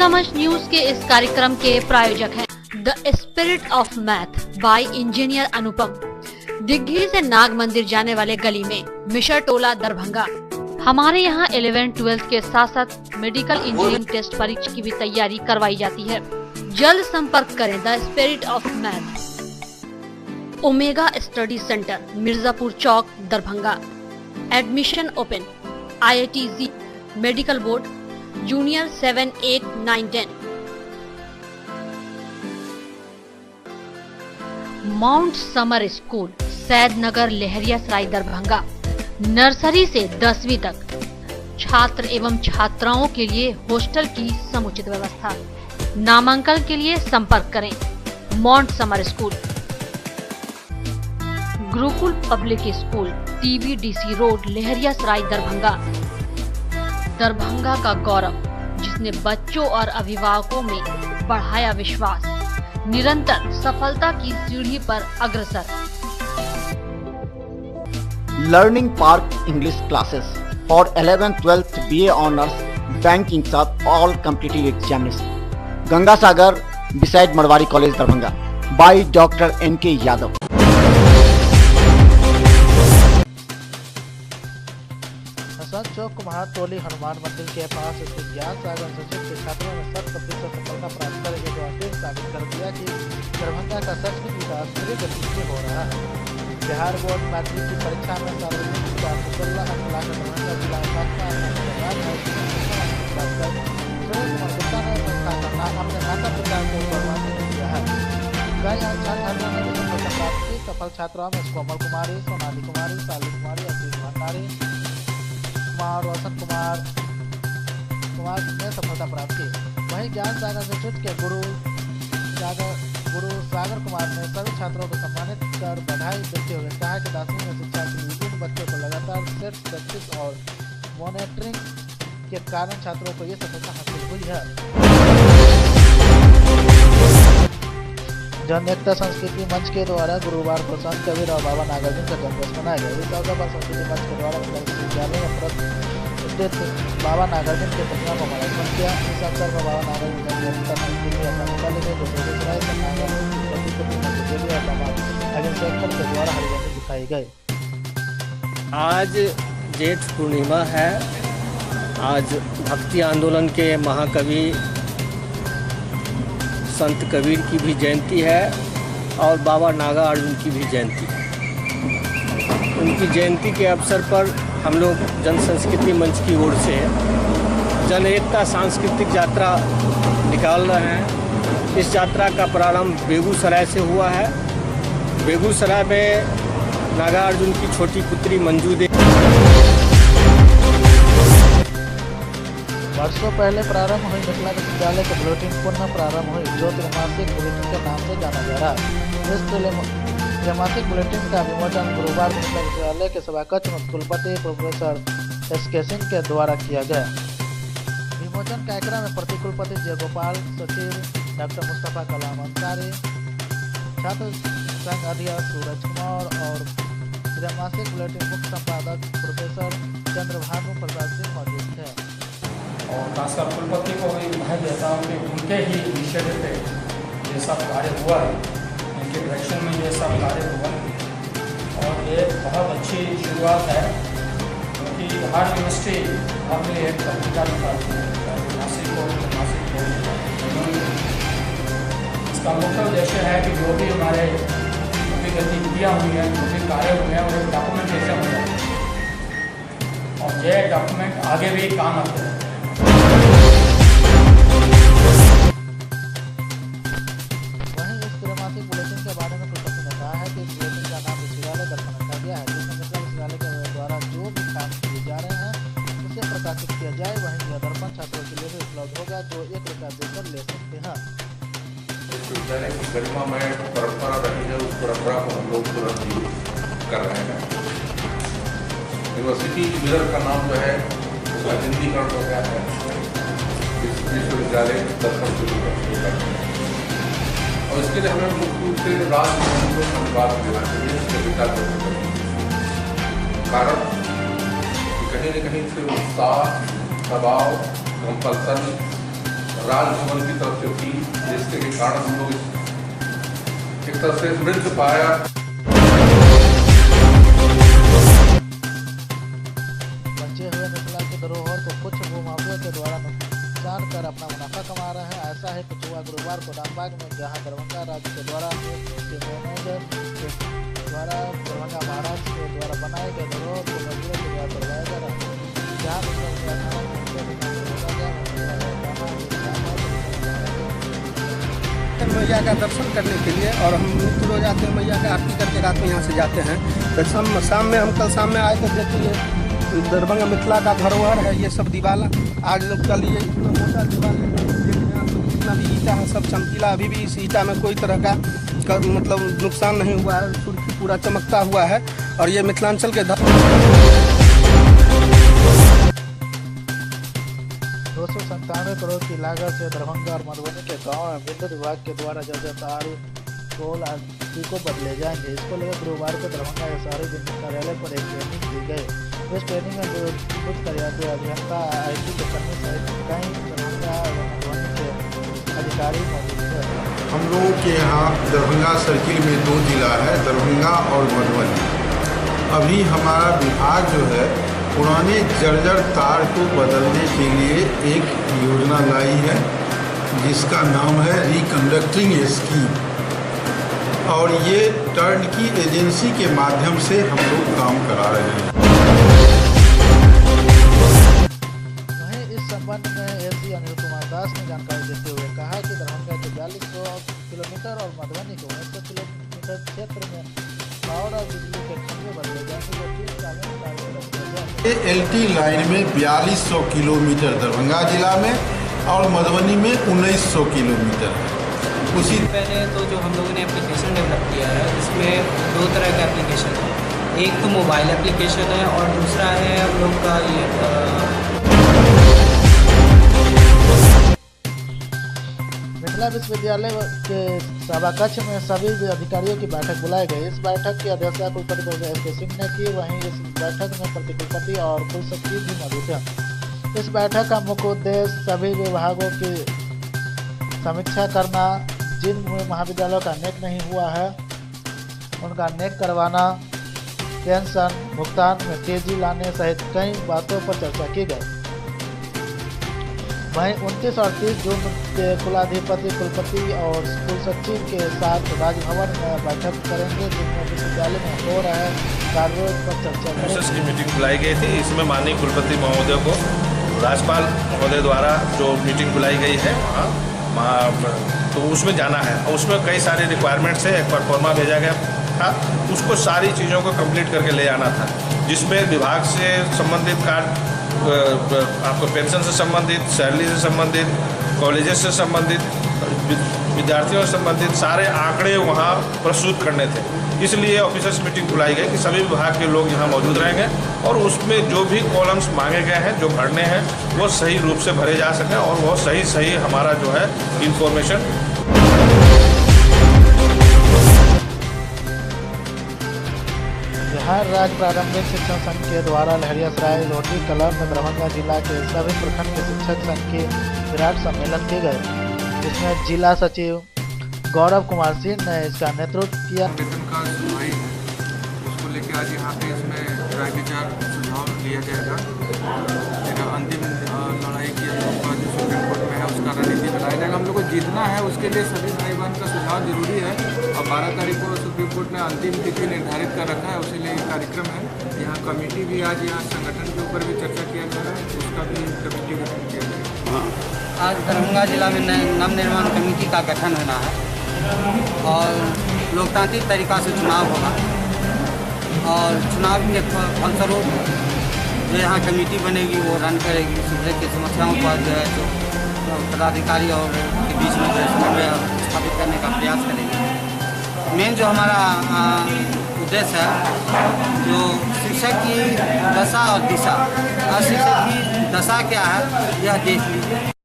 मंच न्यूज के इस कार्यक्रम के प्रायोजक हैं the spirit of math by engineer Anupam, Digghi से नाग मंदिर जाने वाले गली में, मिशर टोला, दरभंगा। हमारे यहाँ 11-12 के साथ साथ मेडिकल इंजीनियरिंग टेस्ट परीक्षा की भी तैयारी करवाई जाती है। जल्द संपर्क करें the spirit of math. Omega study centre, Mirzapur Chowk, Darbhanga. Admission open. IIT medical board, junior 7, 8, 9, 10। Mount summer school, Saidnagar, Laheriasarai, Darbhanga. Nursery से 10वीं तक छात्र एवं छात्राओं के लिए हॉस्टल की समुचित व्यवस्था। नामांकन के लिए संपर्क करें mount summer school. Gurukul public school, TBDC road, Laheriasarai, Darbhanga. Darbhanga का गौरव, जिसने बच्चों और अभिभावकों में बढ़ाया विश्वास, निरंतर सफलता की सीढ़ी पर अग्रसर। Learning Park English classes for 11th, 12th BA Honors, Banking sub all competitive examination. Ganga Sagar beside Marwari College, Darbhanga by Dr. N.K. Yadav. Hasan चौक कुम्हारटोली हनुमान मंदिर के पास स्थित ज्ञान सागर इंस्टीट्यूट के छात्रों ने 100% सफलता प्राप्त करके जो साबित कर दिया कि दरभंगा का सचमुच विकास पूरी गति से हो रहा है। बिहार बोर्ड मैट्रिक की परीक्षा में सार्वजनिक विकास 16 अंक लाकर दरभंगा जिला अपने माता पिता को गौरवान्वित किया है। कई अन्य छात्रों ने सफलता प्राप्त की। सफल छात्राओं में कोमल कुमारी, सोनाली कुमारी, साली कुमारी, अजीत भंडारी कुमार, रोशन कुमार ने सफलता प्राप्त की। वहीं ज्ञान सागर इंस्टीट्यूट के गुरु सागर कुमार ने सभी छात्रों को सम्मानित कर बधाई देते हुए कहा कि 10वीं में शिक्षा के विभिन्न बच्चों को लगातार सेट प्रैक्टिस और मॉनिटरिंग के कारण छात्रों को ये सफलता हासिल हुई है। जन एकता संस्कृति मंच के द्वारा गुरुवार को संत कबीर और बाबा नागार्जुन का जन्मदिवस मनाया गया। इस अवसर पर संस्कृति मंच के द्वारा विद्यालय में स्थित बाबा नागार्जुन के प्रतिमा को माल्यार्पण किया। इस अवसर पर बाबा नागार्जुन जन एकता संस्कृति के द्वारा हरी झंडी दिखाई गई। आज जेठ पूर्णिमा है। आज भक्ति आंदोलन के महाकवि संत कबीर की भी जयंती है और बाबा नागार्जुन की भी जयंती है। उनकी जयंती के अवसर पर हम लोग जन संस्कृति मंच की ओर से जन एकता सांस्कृतिक यात्रा निकाल रहे हैं। इस यात्रा का प्रारंभ बेगूसराय से हुआ है। बेगूसराय में नागार्जुन की छोटी पुत्री मंजू देवी वर्षों पहले प्रारंभ हुई मिथिला विश्वविद्यालय के बुलेटिन पुनः प्रारंभ हुई, जो त्रैमासिक बुलेटिन के नाम से जाना जा रहा है। इस त्रैमासिक बुलेटिन का विमोचन गुरुवार मिथिला विश्वविद्यालय के सभाकक्ष में कुलपति प्रोफेसर SK सिंह के द्वारा किया गया। विमोचन कार्यक्रम में प्रतिकुलपति जयगोपाल, सचिव डॉक्टर मुस्तफा कलाम अंसारी, छात्र संघ अध्यक्ष सूरज कुमार और त्रैमासिक बुलेटिन मुख्य संपादक प्रोफेसर चंद्रभानु प्रसाद सिंह मौजूद थे। और खासकर कुलपति को भी बधाई देता हूँ कि उनके ही इनिशिएटिव पे ये सब कार्य हुआ है, इनके डायरेक्शन में ये सब कार्य हुआ और ये बहुत अच्छी शुरुआत है, क्योंकि हर यूनिवर्सिटी अपने एक पत्रिका निकालती है, नासिक हो। इसका मुख्य उद्देश्य है कि जो भी हमारे गतिविधियाँ हुई हैं, जो भी कार्य हुए हैं, वो डॉक्यूमेंटेशन हो जाए और ये डॉक्यूमेंट आगे भी काम आते हैं। वहीं इस त्रैमासिक बुलेटिन के बारे में कुलपति ने कहा है कि इस बुलेटिन का नाम विश्वविद्यालय दर्पण रखा गया है, जिसमें मिथिला विश्वविद्यालय के द्वारा जो भी काम किए जा रहे हैं उसे प्रकाशित किया जाए। वहीं यह दर्पण छात्रों के लिए भी उपलब्ध होगा, जो 1 रुपया देकर ले सकते हैं। विश्वविद्यालय की गरिमा में परंपरा रही है, उस परंपरा को हम लोग तुरंत कर रहे हैं। यूनिवर्सिटी मिरर का नाम जो है उसका हिंदीकरण हो गया है, विश्वविद्यालय दर्पण शुरू करते हैं और इसके लिए हमें मुख्य रूप से राज्य को धन्यवाद देना चाहिए इसके विकास कारण कहीं न कहीं से उत्साह, दबाव, कंपल्सन राजभवन की तरफ से थी, जिसके कारण हम लोग एक तरह से मृत पाया। बचे हुए मिथिला के धरोहर को कुछ भूमाफियों के द्वारा नुकसान कर अपना मुनाफा कमा रहे हैं। ऐसा है कुछ हुआ गुरुवार को रामबाग में, जहां दरभंगा राज्य के द्वारा मैनेजर के द्वारा दरभंगा महाराज के द्वारा बनाए गए धरोहर को मजदूरों के द्वारा करवाया जा रहा है। जहाँ मैया का दर्शन करने के लिए, और हम नित्य रोज आते हैं मैया का आरती करके रात में यहाँ से जाते हैं। तो शाम में हम कल शाम में आए तो देखिए दरभंगा मिथिला का धरोहर है, ये सब दीवाला आज लोग कल ये इतना मोटा दीवाला जितना भी ईटा है सब चमकीला, अभी भी इस ईटा में कोई तरह का मतलब नुकसान नहीं हुआ है, सुर्खी पूरा चमकता हुआ है। और ये मिथिलांचल के 297 करोड़ की लागत से दरभंगा और मधुबनी के गांव में विद्युत विभाग के द्वारा तार पोल आदि को बदले जाएंगे। इसको लेकर गुरुवार को दरभंगा के शहरी विद्युत कार्यालय पर एक ट्रेनिंग दी गई। इस ट्रेनिंग में विद्युत कार्यालय अभियंता IT के कर्मी सहित कई दरभंगा और मधुबनी के अधिकारी मौजूद थे। हम लोगों के यहाँ दरभंगा सर्किल में 2 जिला है, दरभंगा और मधुबनी। अभी हमारा विभाग जो है पुराने जर्जर तार को बदलने के लिए एक योजना लाई है, जिसका नाम है रिकंडक्टिंग स्कीम, और ये टर्न की एजेंसी के माध्यम से हम लोग काम करा रहे हैं। वहीं इस संबंध में SC अनिल कुमार दास ने जानकारी देते हुए कहा कि दरभंगा के 4200 किलोमीटर और मधुबनी के 1900 किलोमीटर क्षेत्र में पावर और बिजली के खंभे बदले जाएंगे, जो 3 सालों में लागू कर दिया जाएगा। LT लाइन में 4200 किलोमीटर दरभंगा जिला में और मधुबनी में 1900 किलोमीटर है। उसी पहले तो जो हम लोगों ने एप्लीकेशन डेवलप किया है, इसमें 2 तरह का एप्लीकेशन है। एक तो मोबाइल एप्लीकेशन है और दूसरा है हम लोग का ये मिथिला विश्वविद्यालय के सभाकक्ष में सभी अधिकारियों की बैठक बुलाई गई। इस बैठक की अध्यक्षता कुलपति प्रोफेसर SK सिंह ने की। वहीं इस बैठक में प्रतिकुलपति और कुलसचिव भी मौजूद हैं। इस बैठक का मुख्य उद्देश्य सभी विभागों की समीक्षा करना, जिन महाविद्यालयों का नेक नहीं हुआ है उनका नेक करवाना, पेंशन भुगतान में तेजी लाने सहित कई बातों पर चर्चा की गई। वहीं 29 और 30 जून के कुलाधिपति कुलपति और कुलसचिव के साथ राजभवन में बैठक करेंगे, जिनमें विश्वविद्यालय में हो रहे कार्यों पर चर्चा करेंगे। की मीटिंग बुलाई गई थी। इसमें माननीय कुलपति महोदय को राज्यपाल महोदय द्वारा जो मीटिंग बुलाई गई है वहाँ तो उसमें जाना है, और उसमें कई सारे रिक्वायरमेंट्स है। एक परफॉर्मा भेजा गया था, उसको सारी चीज़ों को कंप्लीट करके ले आना था, जिसमें विभाग से संबंधित कार्ड, आपको पेंशन से संबंधित, सैलरी से संबंधित, कॉलेजेस से संबंधित, विद्यार्थियों से संबंधित सारे आंकड़े वहाँ प्रस्तुत करने थे। इसलिए ऑफिसर्स मीटिंग बुलाई गई कि सभी विभाग के लोग यहाँ मौजूद रहेंगे और उसमें जो भी कॉलम्स मांगे गए हैं, जो भरने हैं, वो सही रूप से भरे जा सकें और वो सही हमारा जो है इंफॉर्मेशन। बिहार राज्य प्रारंभिक शिक्षण संघ के द्वारा लहरियासराय लोटी कला में दरभंगा जिला के सभी प्रखंड के शिक्षक संघ के विराट सम्मेलन किए गए, जिसमें जिला सचिव गौरव कुमार सिंह ने इसका नेतृत्व किया। वेतन का सुनवाई उसको लेकर आज यहाँ पे इसमें राय विचार सुझाव लिया जाएगा। अंतिम लड़ाई की जो सुप्रीम कोर्ट में है उसका रणनीति बनाया जाएगा। हम लोग को जीतना है, उसके लिए सभी भाई बहन का सुझाव जरूरी है। और 12 तारीख को सुप्रीम कोर्ट ने अंतिम तिथि निर्धारित कर रखा है, उसी लिए कार्यक्रम है। यहाँ कमेटी भी आज यहाँ संगठन के ऊपर भी चर्चा किया जा रहा है, उसका भी कमेटी गठन किया जाएगा। आज दरभंगा जिला में नवनिर्माण कमेटी का गठन होना है और लोकतांत्रिक तरीका से चुनाव होगा, और चुनाव के फलस्वरूप जो यहाँ कमेटी बनेगी वो रन करेगी, सूबे की समस्याओं पर जो है जो पदाधिकारी और के बीच में जो समन्वय स्थापित करने का प्रयास करेगी। मेन जो हमारा उद्देश्य है, जो शिक्षक की दशा और दिशा, अशिक्षक की दशा क्या है यह देख लीजिए।